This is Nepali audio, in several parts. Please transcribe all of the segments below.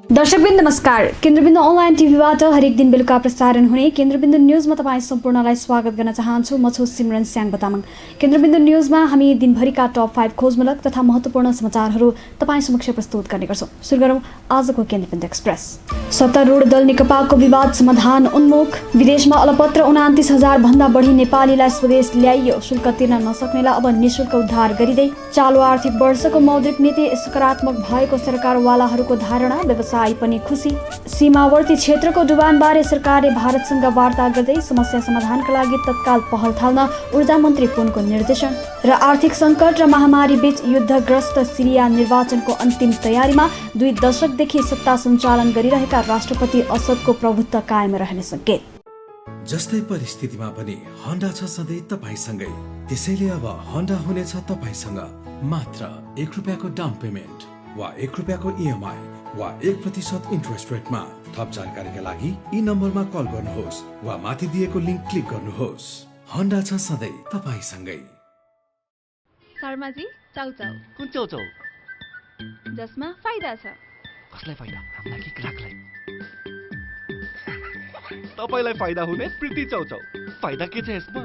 दर्शकवृन्द नमस्कार। केन्द्रबिन्दु अनलाइन टिभीबाट हरेक दिन बेलुका प्रसारण हुने केन्द्रबिन्दु न्यूजमा तपाईँ सम्पूर्णलाई स्वागत गर्न चाहन्छु। म छु सिमरन स्याङ बतामङ। केन्द्रबिन्दु न्यूजमा हामी दिनभरिका टप 5 खोजमूलक तथा महत्त्वपूर्ण समाचारहरू तपाईँ समक्ष प्रस्तुत गर्ने गर्छौँ। सुरु गरौँ आजको केन्द्रबिन्दु एक्सप्रेस। सत्तारूढ दल नेकपाको विवाद समाधान उन्मुख। विदेशमा अलपत्र 29,000 भन्दा बढी नेपालीलाई स्वदेश ल्याइयो। शुल्क तिर्न नसक्नेलाई अब निःशुल्क उद्धार गरिँदै। चालु आर्थिक वर्षको मौद्रिक नीति सकारात्मक भएको सरकारवालाहरूको धारणा। व्यवसायी पनि खुसी। सीमावर्ती क्षेत्रको डुबानबारे सरकारले भारतसँग वार्ता गर्दै समस्या समाधानका लागि तत्काल पहल थाल्न ऊर्जा मन्त्री पुनको निर्देशन। र आर्थिक सङ्कट र महामारी बीच युद्धग्रस्त सिरिया निर्वाचनको अन्तिम तयारीमा 2 दशकदेखि सत्ता सञ्चालन गरिरहेका राष्ट्रपति असदको प्रभुत्व कायम रहने सङ्केत। जस्तै परिस्थितिमा पनि होन्डा छ सधैँ तपाईसँगै। त्यसैले अब होन्डा हुनेछ तपाईसँग मात्र 1 रुपियाँको डाउन पेमेन्ट वा 1 रुपियाँको इएमआई वा 1% इन्ट्रेस्ट रेटमा। थप जानकारीका लागि यी नम्बरमा कल गर्नुहोस् वा माथि दिएको लिङ्क क्लिक गर्नुहोस्। होन्डा छ सधैँ तपाईसँगै। शर्माजी, चाउचाउ। कुन चाउचाउ? जसमा फाइदा छ। कसलाई फाइदा? हामीलाई कि ग्राहकलाई? तपाईलाई फाइदा हुने प्रीति चाउचाउ। फाइदा के छ यसमा?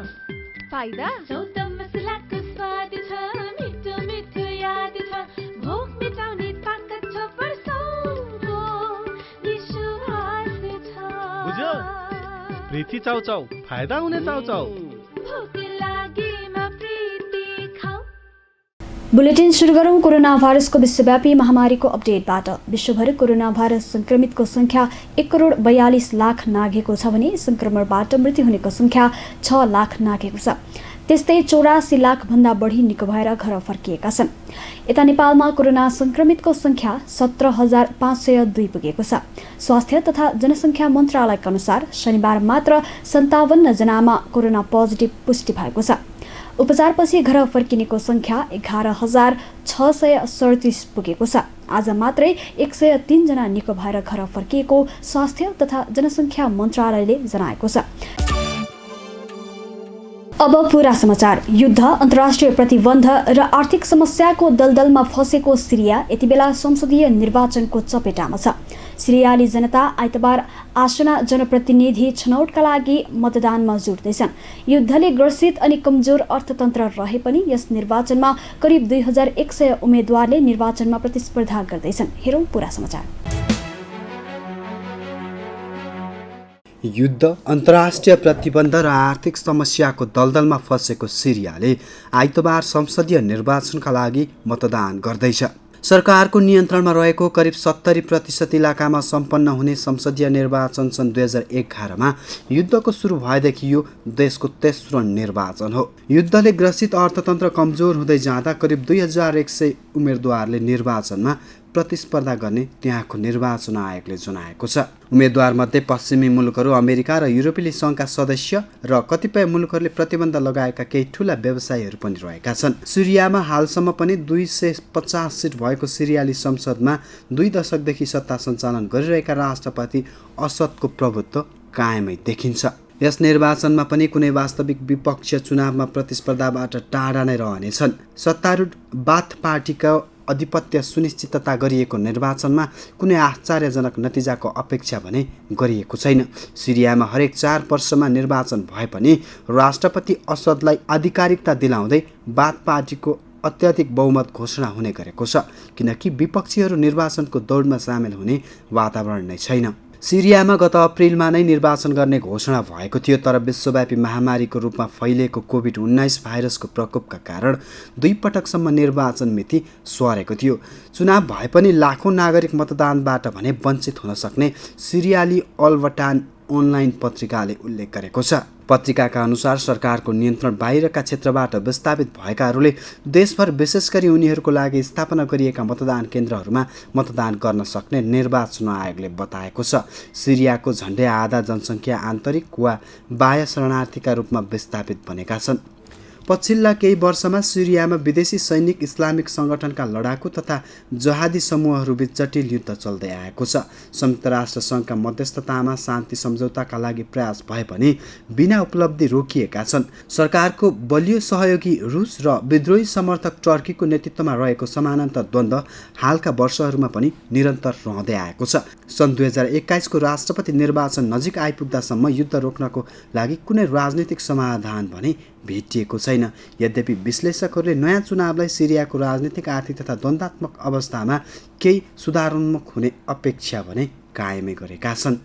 फाइदा चौता मसलाको स्वाद छ, मिठो मिठो याद छ, भोक मिटाउने ताकत छ, वर्षौंको विश्वास छ। बुझ्यो? प्रीति चाउचाउ, फाइदा हुने चाउचाउ। भोक लागेमा प्रीति खाऊ। बुलेटिन सुरु गरौँ कोरोना भाइरसको विश्वव्यापी महामारीको अपडेटबाट। विश्वभर कोरोना भाइरस संक्रमितको संख्या 1,42,00,000 नाघेको छ भने संक्रमणबाट मृत्यु हुनेको संख्या 6 लाख नाघेको छ। त्यस्तै 84 लाख भन्दा बढी निको भएर घर फर्किएका छन्। यता नेपालमा कोरोना संक्रमितको संख्या 17,502 पुगेको छ। स्वास्थ्य तथा जनसङ्ख्या मन्त्रालयका अनुसार शनिबार मात्र 57 जनामा कोरोना पोजिटिभ पुष्टि भएको छ। उपचारपछि घर फर्किनेको संख्या 11,637 पुगेको छ। आज मात्रै 103 जना निको भएर घर फर्किएको स्वास्थ्य तथा जनसङ्ख्या मन्त्रालयले जनाएको छ। अब पूरा समाचार। युद्ध, अन्तर्राष्ट्रिय प्रतिबन्ध र आर्थिक समस्याको दलदलमा फँसेको सिरिया यति बेला संसदीय निर्वाचनको चपेटामा छ। सिरियाली जनता आइतबार आसन्न जनप्रतिनिधि छनौटका लागि मतदानमा जुट्दैछन्। युद्धले ग्रसित अनि कमजोर अर्थतन्त्र रहे पनि यस निर्वाचनमा करिब 2100 उम्मेद्वारले निर्वाचनमा प्रतिस्पर्धा गर्दैछन्। हेरौँ पूरा समाचार। युद्ध, अन्तर्राष्ट्रिय प्रतिबन्ध र आर्थिक समस्याको दलदलमा फँसेको सिरियाले आइतबार संसदीय निर्वाचनका लागि मतदान गर्दैछ। सरकारको नियन्त्रणमा रहेको करिब 70% इलाकामा सम्पन्न हुने संसदीय निर्वाचन सन् 2011मा युद्धको सुरु भएदेखि यो देशको तेस्रो निर्वाचन हो। युद्धले ग्रसित अर्थतन्त्र कमजोर हुँदै जाँदा करिब 2100 उम्मेदवारले निर्वाचनमा प्रतिस्पर्धा गर्ने त्यहाँको निर्वाचन आयोगले जनाएको छ। उम्मेद्वारमध्ये पश्चिमी मुलुकहरू, अमेरिका र युरोपेली सङ्घका सदस्य र कतिपय मुलुकहरूले प्रतिबन्ध लगाएका केही ठूला व्यवसायीहरू पनि रहेका छन्। सिरियामा हालसम्म पनि 250 सिट भएको सिरियाली संसदमा 2 दशकदेखि सत्ता सञ्चालन गरिरहेका राष्ट्रपति असदको प्रभुत्व कायमै देखिन्छ। यस निर्वाचनमा पनि कुनै वास्तविक विपक्षीय चुनावमा प्रतिस्पर्धाबाट टाढा नै रहनेछन्। सत्तारूढ बाथ पार्टीका अधिपत्य सुनिश्चितता गरिएको निर्वाचनमा कुनै आश्चर्यजनक नतिजाको अपेक्षा भने गरिएको छैन। सिरियामा हरेक 4 वर्षमा निर्वाचन भए पनि राष्ट्रपति असदलाई आधिकारिकता दिलाउँदै बाथ पार्टीको अत्याधिक बहुमत घोषणा हुने गरेको छ, किनकि विपक्षीहरू निर्वाचनको दौडमा सामेल हुने वातावरण नै छैन। सिरियामा गत अप्रिलमा नै निर्वाचन गर्ने घोषणा भएको थियो, तर विश्वव्यापी महामारीको रूपमा फैलिएको कोभिड-19 भाइरसको प्रकोपका कारण 2 पटकसम्म निर्वाचन मिति सरेको थियो। चुनाव भए पनि लाखौँ नागरिक मतदानबाट भने वञ्चित हुन सक्ने सिरियाली अल वटान अनलाइन पत्रिकाले उल्लेख गरेको छ। पत्रिकाका अनुसार सरकारको नियन्त्रण बाहिरका क्षेत्रबाट विस्थापित भएकाहरूले देशभर विशेष गरी उनीहरूको लागि स्थापना गरिएका मतदान केन्द्रहरूमा मतदान गर्न सक्ने निर्वाचन आयोगले बताएको छ। सिरियाको झन्डै आधा जनसङ्ख्या आन्तरिक वा बाह्य शरणार्थीका रूपमा विस्थापित बनेका छन्। पछिल्ला केही वर्षमा सिरियामा विदेशी सैनिक इस्लामिक सङ्गठनका लडाकु तथा जहादी समूहहरूबीच जटिल युद्ध चल्दै आएको छ। संयुक्त राष्ट्र सङ्घका मध्यस्थतामा शान्ति सम्झौताका लागि प्रयास भए पनि बिना उपलब्धि रोकिएका छन्। सरकारको बलियो सहयोगी रुस र विद्रोही समर्थक टर्कीको नेतृत्वमा रहेको समानान्तर द्वन्द्व हालका वर्षहरूमा पनि निरन्तर रहँदै आएको छ। सन् 2021 को राष्ट्रपति निर्वाचन नजिक आइपुग्दासम्म युद्ध रोक्नको लागि कुनै राजनीतिक समाधान भने भेटिएको छैन। यद्यपि विश्लेषकहरूले नयाँ चुनावलाई सिरियाको राजनीतिक, आर्थिक तथा द्वन्द्वात्मक अवस्थामा केही सुधारोन्मुख हुने अपेक्षा भने कायमै गरेका छन्।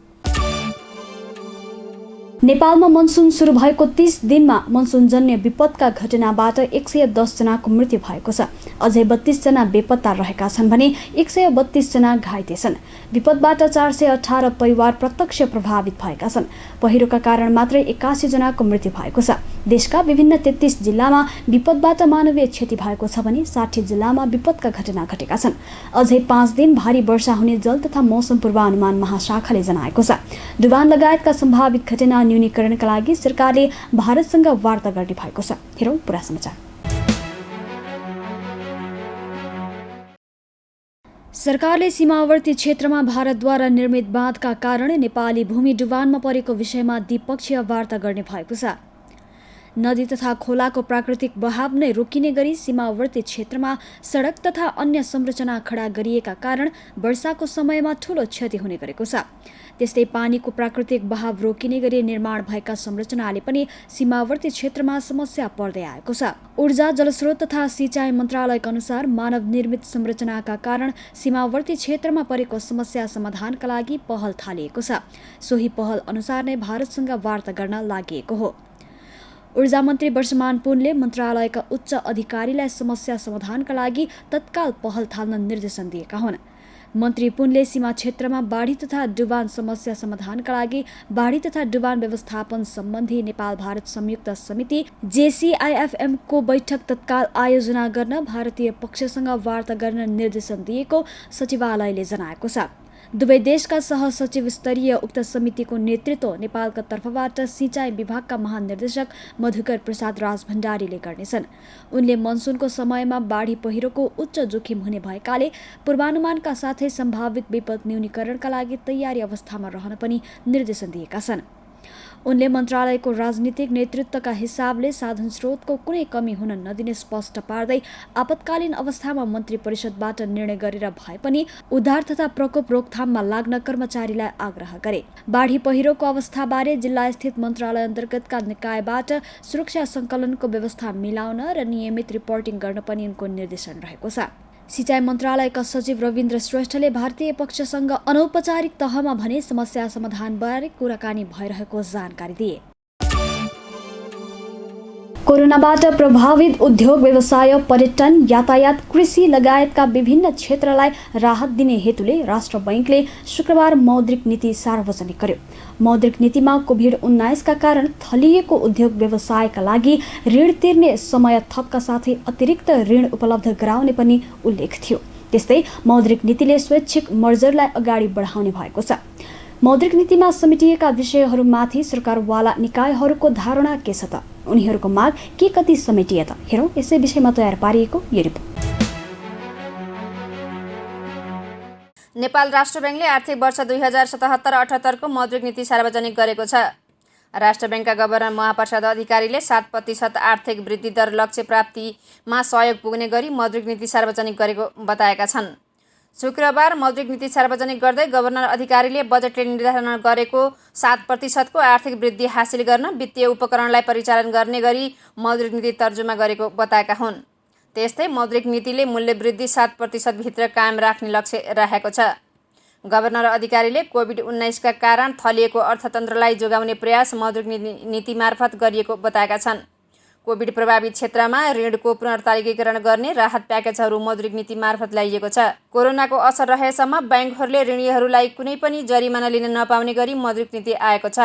नेपालमा मनसुन सुरु भएको 30 दिनमा मनसुनजन्य विपदका घटनाबाट 110 जनाको मृत्यु भएको छ। अझै 32 जना बेपत्ता रहेका छन् भने 132 जना घाइते छन्। विपदबाट 418 परिवार प्रत्यक्ष प्रभावित भएका छन्। पहिरोका कारण मात्रै 81 जनाको मृत्यु भएको छ। देशका विभिन्न 33 जिल्लामा विपदबाट मानवीय क्षति भएको छ भने 60 जिल्लामा विपदका घटना घटेका छन्। अझै 5 दिन भारी वर्षा हुने जल तथा मौसम पूर्वानुमान महाशाखाले जनाएको छ। डुबान लगायतका सम्भावित घटना न्यूनीकरणका लागि सरकारले भारतसँग वार्ता गर्ने भएको छ। हेरौँ पुरा समाचार। सरकारले सीमावर्ती क्षेत्रमा भारतद्वारा निर्मित बाँधका कारण नेपाली भूमि डुबानमा परेको विषयमा द्विपक्षीय वार्ता गर्ने भएको छ। नदी तथा खोलाको प्राकृतिक बहाव नै रोकिने गरी सीमावर्ती क्षेत्रमा सडक तथा अन्य संरचना खडा गरिएका कारण वर्षाको समयमा ठूलो क्षति हुने गरेको छ। त्यस्तै पानीको प्राकृतिक बहाव रोकिने गरी निर्माण भएका संरचनाले पनि सीमावर्ती क्षेत्रमा समस्या पर्दै आएको छ। ऊर्जा, जलस्रोत तथा सिँचाइ मन्त्रालयका अनुसार मानव निर्मित संरचनाका कारण सीमावर्ती क्षेत्रमा परेको समस्या समाधानका लागि पहल थालिएको छ। सोही पहल अनुसार नै भारतसँग वार्ता गर्न लागि हो। ऊर्जा मन्त्री वर्षमान पुनले मन्त्रालयका उच्च अधिकारीलाई समस्या समाधानका लागि तत्काल पहल थाल्न निर्देशन दिएका हुन्। मन्त्री पुनले सीमा क्षेत्रमा बाढी तथा डुबान समस्या समाधानका लागि बाढी तथा डुबान व्यवस्थापन सम्बन्धी नेपाल भारत संयुक्त समिति JCIFM को बैठक तत्काल आयोजना गर्न भारतीय पक्षसँग वार्ता गर्न निर्देशन दिएको सचिवालयले जनाएको छ। दुवै देशका सहसचिव स्तरीय उक्त समितिको नेतृत्व नेपालका तर्फबाट सिँचाइ विभागका महानिर्देशक मधुकर प्रसाद राजभण्डारीले गर्नेछन्। उनले मनसुनको समयमा बाढी पहिरोको उच्च जोखिम हुने भएकाले पूर्वानुमानका साथै सम्भावित विपद न्यूनीकरणका लागि तयारी अवस्थामा रहन पनि निर्देशन दिएका छन्। उनले मन्त्रालयको राजनीतिक नेतृत्वका हिसाबले साधन स्रोतको कुनै कमी हुन नदिने स्पष्ट पार्दै आपतकालीन अवस्थामा मन्त्री परिषदबाट निर्णय गरेर भए पनि उद्धार तथा प्रकोप रोकथाममा लाग्न कर्मचारीलाई आग्रह गरे। बाढी पहिरोको अवस्थाबारे जिल्लास्थित मन्त्रालय अन्तर्गतका निकायबाट सुरक्षा सङ्कलनको व्यवस्था मिलाउन र नियमित रिपोर्टिङ गर्न पनि उनको निर्देशन रहेको छ। सिँचाइ मन्त्रालयका सचिव रविन्द्र श्रेष्ठले भारतीय पक्षसँग अनौपचारिक तहमा भने समस्या समाधानबारे कुराकानी भइरहेको जानकारी दिए। कोरोनाबाट प्रभावित उद्योग, व्यवसाय, पर्यटन, यातायात, कृषि लगायतका विभिन्न क्षेत्रलाई राहत दिने हेतुले राष्ट्र बैंकले शुक्रबार मौद्रिक नीति सार्वजनिक गर्यो। मौद्रिक नीतिमा कोभिड-19 का कारण थलिएको उद्योग व्यवसायका लागि ऋण तिर्ने समय थपका साथै अतिरिक्त ऋण उपलब्ध गराउने पनि उल्लेख थियो। त्यस्तै मौद्रिक नीतिले स्वैच्छिक मर्जरलाई अगाडि बढाउने भएको छ। मौद्रिक नीतिमा समेटिएका विषयहरूमाथि सरकारवाला निकायहरूको धारणा के छ त? उनीहरूको माग के कति समेटिए त? हेरौँ यसै विषयमा तयार पारिएको यो रिपोर्ट। नेपाल राष्ट्र बैंकले आर्थिक वर्ष 2077-78 को मौद्रिक नीति सार्वजनिक गरेको छ। राष्ट्र बैंकका गभर्नर महाप्रसाद अधिकारीले 7% आर्थिक वृद्धि दर लक्ष्य प्राप्तिमा सहयोग पुग्ने गरी मौद्रिक नीति सार्वजनिक गरेको बताएका छन्। शुक्रबार मौद्रिक नीति सार्वजनिक गर्दै गभर्नर अधिकारीले बजेटले निर्धारण गरेको 7% को आर्थिक वृद्धि हासिल गर्न वित्तीय उपकरणलाई परिचालन गर्ने गरी मौद्रिक नीति तर्जुमा गरेको बताएका हुन्। त्यस्तै मौद्रिक नीतिले मूल्य वृद्धि 7% भित्र कायम राख्ने लक्ष्य राखेको छ। गभर्नर अधिकारीले कोभिड-19 का कारण थलिएको अर्थतन्त्रलाई जोगाउने प्रयास मौद्रिक नीति मार्फत गरिएको बताएका छन्। कोभिड प्रभावित क्षेत्रमा ऋणको पुनर्तालिकीकरण गर्ने राहत प्याकेजहरू मौद्रिक नीति मार्फत ल्याइएको छ। कोरोनाको असर रहेसम्म बैंकहरूले ऋणीहरूलाई कुनै पनि जरिमाना लिन नपाउने गरी मौद्रिक नीति आएको छ।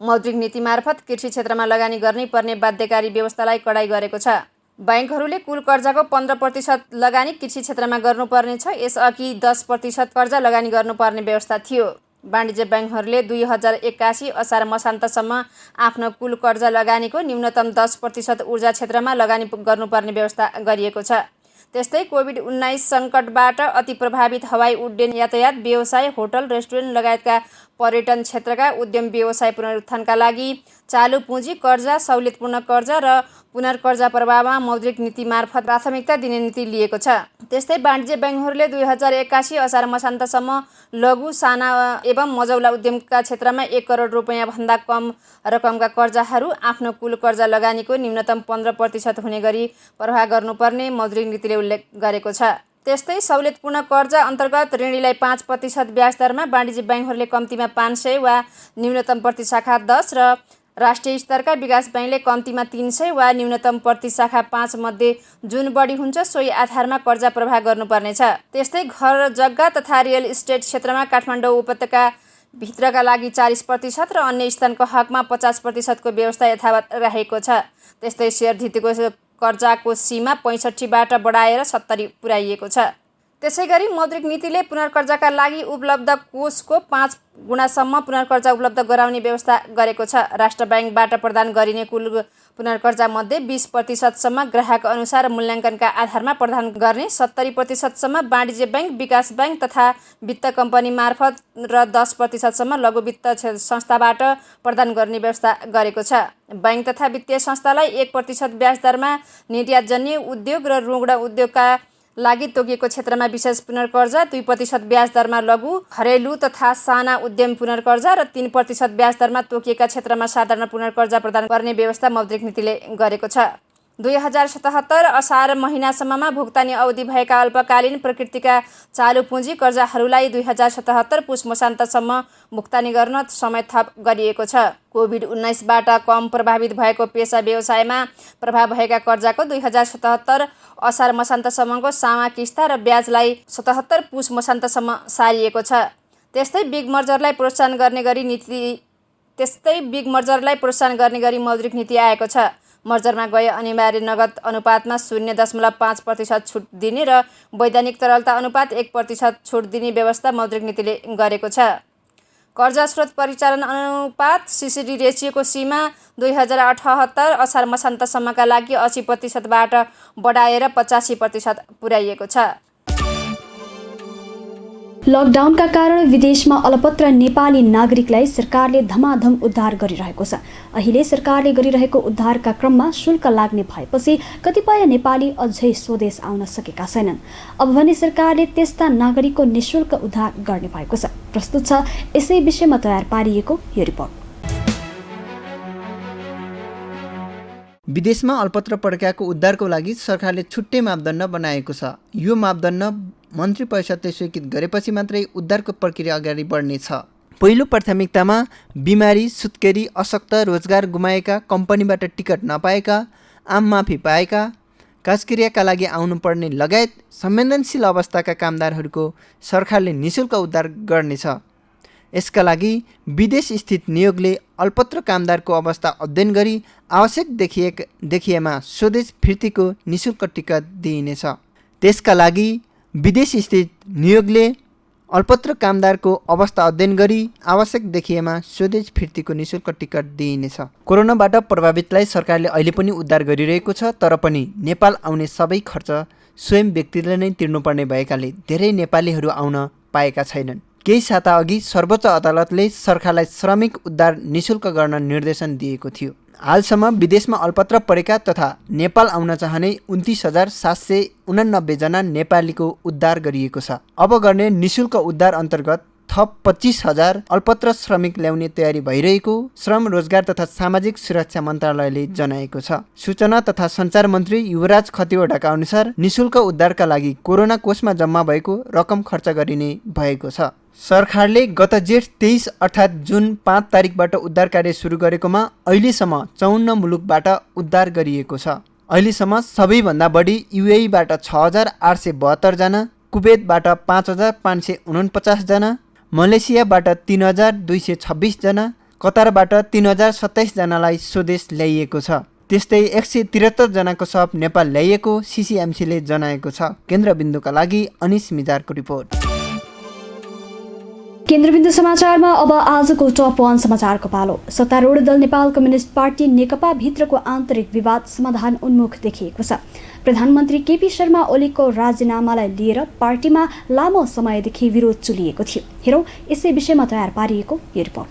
मौद्रिक नीति मार्फत कृषि क्षेत्रमा लगानी गर्नै पर्ने बाध्यकारी व्यवस्थालाई कडाई गरेको छ। बैंकहरूले कुल कर्जाको 15% लगानी कृषि क्षेत्रमा गर्नुपर्नेछ। यसअघि 10% कर्जा लगानी गर्नुपर्ने व्यवस्था थियो। वाणिज्य ब्याङ्कहरूले 2081 असार मसान्तसम्म आफ्नो कुल कर्जा लगानीको न्यूनतम 10% ऊर्जा क्षेत्रमा लगानी गर्नुपर्ने व्यवस्था गरिएको छ। त्यस्तै कोभिड-19 सङ्कटबाट अति प्रभावित हवाई उड्डयन यातायात व्यवसाय होटल रेस्टुरेन्ट लगायतका पर्यटन क्षेत्रका उद्यम व्यवसाय पुनरुत्थानका लागि चालु पुँजी कर्जा सहुलियतपूर्ण कर्जा र पुनर्कर्जा प्रवाहमा मौद्रिक नीति मार्फत प्राथमिकता दिने नीति लिएको छ। त्यस्तै वाणिज्य ब्याङ्कहरूले 2081 असार मसान्तसम्म लघु साना एवं मझौला उद्यमका क्षेत्रमा 1 करोड रुपैयाँभन्दा कम रकमका कर्जाहरू आफ्नो कुल कर्जा लगानीको न्यूनतम 15% हुने गरी प्रवाह गर्नुपर्ने मौद्रिक नीतिले उल्लेख गरेको छ। त्यस्तै सहुलियतपूर्ण कर्जा अन्तर्गत ऋणीलाई 5% ब्याज दरमा वाणिज्य ब्याङ्कहरूले कम्तीमा 500 वा न्यूनतम प्रति शाखा 10 र राष्ट्रिय स्तरका विकास ब्याङ्कले कम्तीमा 300 वा न्यूनतम प्रति शाखा 5 मध्ये जुन बढी हुन्छ सोही आधारमा कर्जा प्रवाह गर्नुपर्नेछ। त्यस्तै घर जग्गा तथा रियल इस्टेट क्षेत्रमा काठमाडौँ उपत्यका भित्रका लागि 40% र अन्य स्थानको हकमा 50% को व्यवस्था यथावत रहेको छ। त्यस्तै सेयर धितीको कर्जाको सीमा 65बाट बढाएर 70 पुर्याइएको छ। त्यसैगरी मौद्रिक नीतिले पुनर्कर्जाका लागि उपलब्ध कोषको 5 गुणासम्म पुनर्कर्जा उपलब्ध गराउने व्यवस्था गरेको छ। राष्ट्र ब्याङ्कबाट प्रदान गरिने कुल पुनर्कर्जामध्ये 20% ग्राहक अनुसार मूल्याङ्कनका आधारमा प्रदान गर्ने, 70% वाणिज्य ब्याङ्क, विकास ब्याङ्क तथा वित्त कम्पनी मार्फत र 10% लघु वित्त संस्थाबाट प्रदान गर्ने व्यवस्था गरेको छ। ब्याङ्क तथा वित्तीय संस्थालाई 1% ब्याज दरमा निर्यातजन्य उद्योग र रुग्ण उद्योगका लागि तोकिएको क्षेत्रमा विशेष पुनर्कर्जा, 2% ब्याज दरमा लघु, घरेलु तथा साना उद्यम पुनर्कर्जा र 3% ब्याज दरमा तोकिएका क्षेत्रमा साधारण पुनर्कर्जा प्रदान गर्ने व्यवस्था मौद्रिक नीतिले गरेको छ। 2077 असार महिनासम्ममा भुक्तानी अवधि भएका अल्पकालीन प्रकृतिका चालु पुँजी कर्जाहरूलाई 2077 पुस मसान्तसम्म भुक्तानी गर्न समय थप गरिएको छ। कोभिड-19बाट कम प्रभावित भएको पेसा व्यवसायमा प्रभाव भएका कर्जाको 2077 असार मसान्तसम्मको सामा किस्ता र ब्याजलाई 77 पुस मसान्तसम्म सारिएको छ। त्यस्तै बिग मर्जरलाई प्रोत्साहन गर्ने गरी मौद्रिक नीति आएको छ। मर्जरमा गए अनिवार्य नगद अनुपातमा 0.5% छुट दिने र वैधानिक तरलता अनुपात 1% छुट दिने व्यवस्था मौद्रिक नीतिले गरेको छ। कर्जा स्रोत परिचालन अनुपात सीसीडी रेसियोको सीमा 2078 असार मसान्तसम्मका लागि 80%बाट बढाएर 85% पुर्याइएको छ। लकडाउनका कारण विदेशमा अलपत्र नेपाली नागरिकलाई सरकारले धमाधम उद्धार गरिरहेको छ। अहिले सरकारले गरिरहेको उद्धारका क्रममा शुल्क लाग्ने भएपछि कतिपय नेपाली अझै स्वदेश आउन सकेका छैनन्। अब भने सरकारले त्यस्ता नागरिकको निःशुल्क उद्धार गर्ने भएको छ। प्रस्तुत छ यसै विषयमा तयार पारिएको यो रिपोर्ट। विदेशमा अल्पत्र पड्काएको उद्धारको लागि सरकारले छुट्टै मापदण्ड बनाएको छ। यो मापदण्ड मन्त्री परिषदले स्वीकृत गरेपछि मात्रै उद्धारको प्रक्रिया अगाडि बढ्नेछ। पहिलो प्राथमिकतामा बिमारी, सुत्केरी, अशक्त, रोजगार गुमाएका, कम्पनीबाट टिकट नपाएका, आम माफी पाएका, काजक्रियाका लागि आउनुपर्ने लगायत संवेदनशील अवस्थाका कामदारहरूको सरकारले निःशुल्क उद्धार गर्नेछ। यसका लागि विदेश स्थित नियोगले अल्पत्र कामदारको अवस्था अध्ययन गरी आवश्यक देखिएमा स्वदेश फिर्तीको निःशुल्क टिकट दिइनेछ। त्यसका लागि विदेश स्थित नियोगले अल्पत्र कामदारको अवस्था अध्ययन गरी आवश्यक देखिएमा स्वदेश फिर्तीको निःशुल्क टिकट दिइनेछ। कोरोनाबाट प्रभावितलाई सरकारले अहिले पनि उद्धार गरिरहेको छ, तर पनि नेपाल आउने सबै खर्च स्वयं व्यक्तिले नै तिर्नुपर्ने भएकाले धेरै नेपालीहरू आउन पाएका छैनन्। केही साता अघि सर्वोच्च अदालतले सरकारलाई श्रमिक उद्धार निःशुल्क गर्न निर्देशन दिएको थियो। हालसम्म विदेशमा अल्पत्र परेका तथा नेपाल आउन चाहने 29,789 जना नेपालीको उद्धार गरिएको छ। अब गर्ने निःशुल्क उद्धार अन्तर्गत थप 25,000 अल्पत्र श्रमिक ल्याउने तयारी भइरहेको श्रम, रोजगार तथा सामाजिक सुरक्षा मन्त्रालयले जनाएको छ। सूचना तथा सञ्चार मन्त्री युवराज खतिवडाका अनुसार निःशुल्क उद्धारका लागि कोरोना कोषमा जम्मा भएको रकम खर्च गरिने भएको छ। सरकारले गत जेठ 23 अर्थात् जुन 5 तारिकबाट उद्धार कार्य सुरु गरेकोमा अहिलेसम्म 54 मुलुकबाट उद्धार गरिएको छ। अहिलेसम्म सबैभन्दा बढी युएईबाट 6,872 जना, कुवेतबाट 5,549 जना, मलेसियाबाट 3,226 जना, कतारबाट 3,027 जनालाई स्वदेश ल्याइएको छ। त्यस्तै 173 जनाको शव नेपाल ल्याइएको सिसिएमसीले जनाएको छ। केन्द्रबिन्दुका लागि अनिस मिजारको रिपोर्ट। केन्द्रबिन्दु समाचारमा अब आजको टप 1 समाचारको पालो। सत्तारूढ दल नेपाल कम्युनिस्ट पार्टी नेकपा भित्रको आन्तरिक विवाद समाधान उन्मुख देखिएको छ। प्रधानमन्त्री केपी शर्मा ओलीको राजीनामालाई लिएर पार्टीमा लामो समयदेखि विरोध चुलिएको थियो। हेरौँ यसै विषयमा तयार पारिएको यो रिपोर्ट।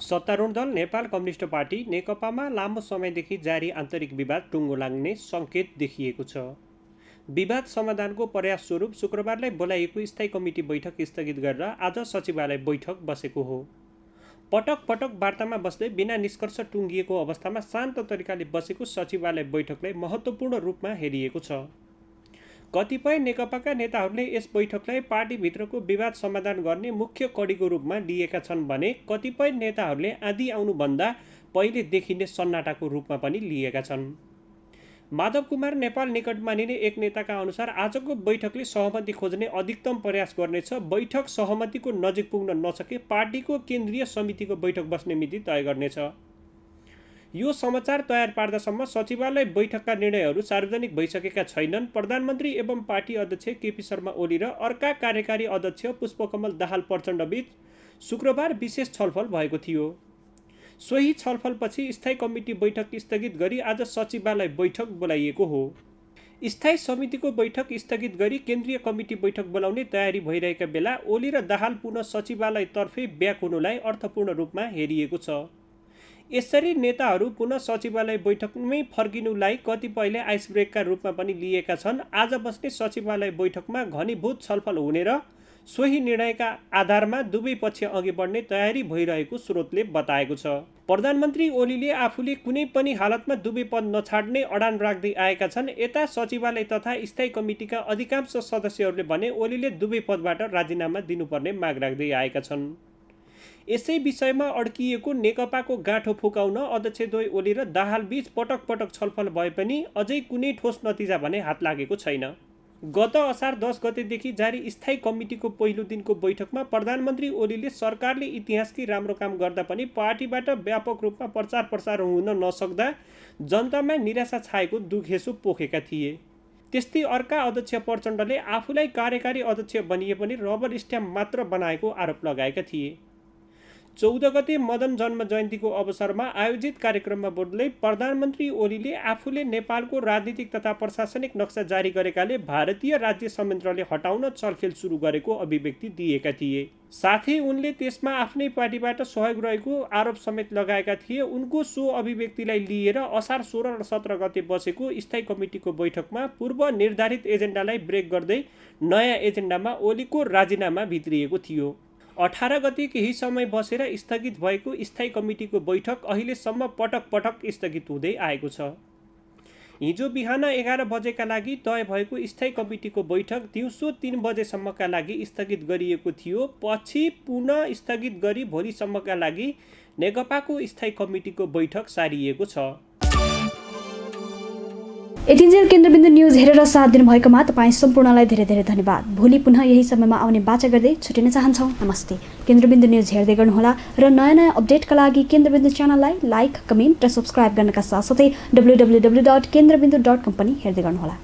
सत्तारूढ दल नेपाल कम्युनिस्ट पार्टी नेकपामा लामो समयदेखि जारी आन्तरिक विवाद टुङ्गो लाग्ने सङ्केत देखिएको छ। विवाद समाधानको प्रयास स्वरूप शुक्रबारलाई बोलाइएको स्थायी कमिटी बैठक स्थगित गरेर आज सचिवालय बैठक बसेको हो। पटक पटक वार्तामा बस्दै बिना निष्कर्ष टुङ्गिएको अवस्थामा शान्त तरिकाले बसेको सचिवालय बैठकलाई महत्त्वपूर्ण रूपमा हेरिएको छ। कतिपय नेकपाका नेताहरूले यस बैठकलाई पार्टीभित्रको विवाद समाधान गर्ने मुख्य कडीको रूपमा लिएका छन् भने कतिपय नेताहरूले आँधी आउनुभन्दा पहिले देखिने सन्नाटाको रूपमा पनि लिएका छन्। माधव कुमार नेपाल निकट मानिने एक नेताका अनुसार आजको बैठकले सहमति खोज्ने अधिकतम प्रयास गर्नेछ। बैठक सहमतिको नजिक पुग्न नसके पार्टीको केन्द्रीय समितिको बैठक बस्ने मिति तय गर्नेछ। यो समाचार तयार पार्दासम्म सचिवालय बैठकका निर्णयहरू सार्वजनिक भइसकेका छैनन्। प्रधानमन्त्री एवं पार्टी अध्यक्ष केपी शर्मा ओली र अर्का कार्यकारी अध्यक्ष पुष्पकमल दाहाल प्रचण्डबीच शुक्रबार विशेष छलफल भएको थियो। सोही छलफलपछि स्थायी कमिटी बैठक स्थगित गरी आज सचिवालय बैठक बोलाइएको हो। स्थायी समितिको बैठक स्थगित गरी केन्द्रीय कमिटी बैठक बोलाउने तयारी भइरहेका बेला ओली र दाहाल पुनः सचिवालयतर्फे ब्याक हुनुलाई अर्थपूर्ण रूपमा हेरिएको छ। यसरी नेताहरू पुनः सचिवालय बैठकमै फर्किनुलाई कतिपयले आइस ब्रेकका रूपमा पनि लिएका छन्। आज बस्ने सचिवालय बैठकमा घनीभूत छलफल हुने र सोही निर्णयका आधारमा दुवै पक्ष अघि बढ्ने तयारी भइरहेको स्रोतले बताएको छ। प्रधानमन्त्री ओलीले आफूले कुनै पनि हालतमा दुवै पद नछाड्ने अडान राख्दै आएका छन्। यता सचिवालय तथा स्थायी कमिटीका अधिकांश सदस्यहरूले भने ओलीले दुवै पदबाट राजीनामा दिनुपर्ने माग राख्दै आएका छन्। यसै विषयमा अड्किएको नेकपाको गाँठो फुकाउन अध्यक्षद्वय ओली र दाहाल बीच पटक पटक छलफल भए पनि अझै कुनै ठोस नतिजा भने हात लागेको छैन। गत असार 10 गतेदेखि जारी स्थायी कमिटीको पहिलो दिनको बैठकमा प्रधानमन्त्री ओलीले सरकारले इतिहासकै राम्रो काम गर्दा पनि पार्टीबाट व्यापक रूपमा प्रचार प्रसार हुन नसक्दा जनतामा निराशा छाएको दुखेसो पोखेका थिए। त्यस्तै अर्का अध्यक्ष प्रचण्डले आफूलाई कार्यकारी अध्यक्ष बनिए पनि रबर स्ट्याम्प मात्र बनाएको आरोप लगाएका थिए। 14 गते मदन जन्म जयन्तीको अवसरमा आयोजित कार्यक्रममा बोल्दै प्रधानमन्त्री ओलीले आफूले नेपालको राजनीतिक तथा प्रशासनिक नक्सा जारी गरेकाले भारतीय राज्य संयन्त्रले हटाउन छलफल सुरु गरेको अभिव्यक्ति दिएका थिए। साथै उनले त्यसमा आफ्नै पार्टीबाट सहयोग रहेको आरोप समेत लगाएका थिए। उनको सो अभिव्यक्तिलाई लिएर असार 16 र 17 गते बसेको स्थायी कमिटीको बैठकमा पूर्व निर्धारित एजेन्डालाई ब्रेक गर्दै नयाँ एजेन्डामा ओलीको राजीनामा भित्रिएको थियो। 18 गते केही समय बसेर स्थगित भएको स्थायी कमिटीको बैठक अहिलेसम्म पटक पटक स्थगित हुँदै आएको छ। हिजो बिहान 11 बजेका लागि तय भएको स्थायी कमिटीको बैठक दिउँसो 3 बजेसम्मका लागि स्थगित गरिएको थियो। पछि पुनः स्थगित गरी भोलिसम्मका लागि नेकपाको स्थायी कमिटीको बैठक सारिएको छ। यतिन्जेल केन्द्रबिन्दु न्युज हेरेर साथ दिनुभएकोमा तपाईँ सम्पूर्णलाई धेरै धेरै धन्यवाद। भोलि पुनः यही समयमा आउने बाचा गर्दै छुटिन चाहन्छौँ। नमस्ते। केन्द्रबिन्दु न्युज हेर्दै गर्नुहोला र नयाँ नयाँ अपडेटका लागि केन्द्रबिन्दु च्यानललाई लाइक, कमेन्ट र सब्स्क्राइब गर्नका साथसाथै www.kendrabindu.com पनि हेर्दै गर्नुहोला।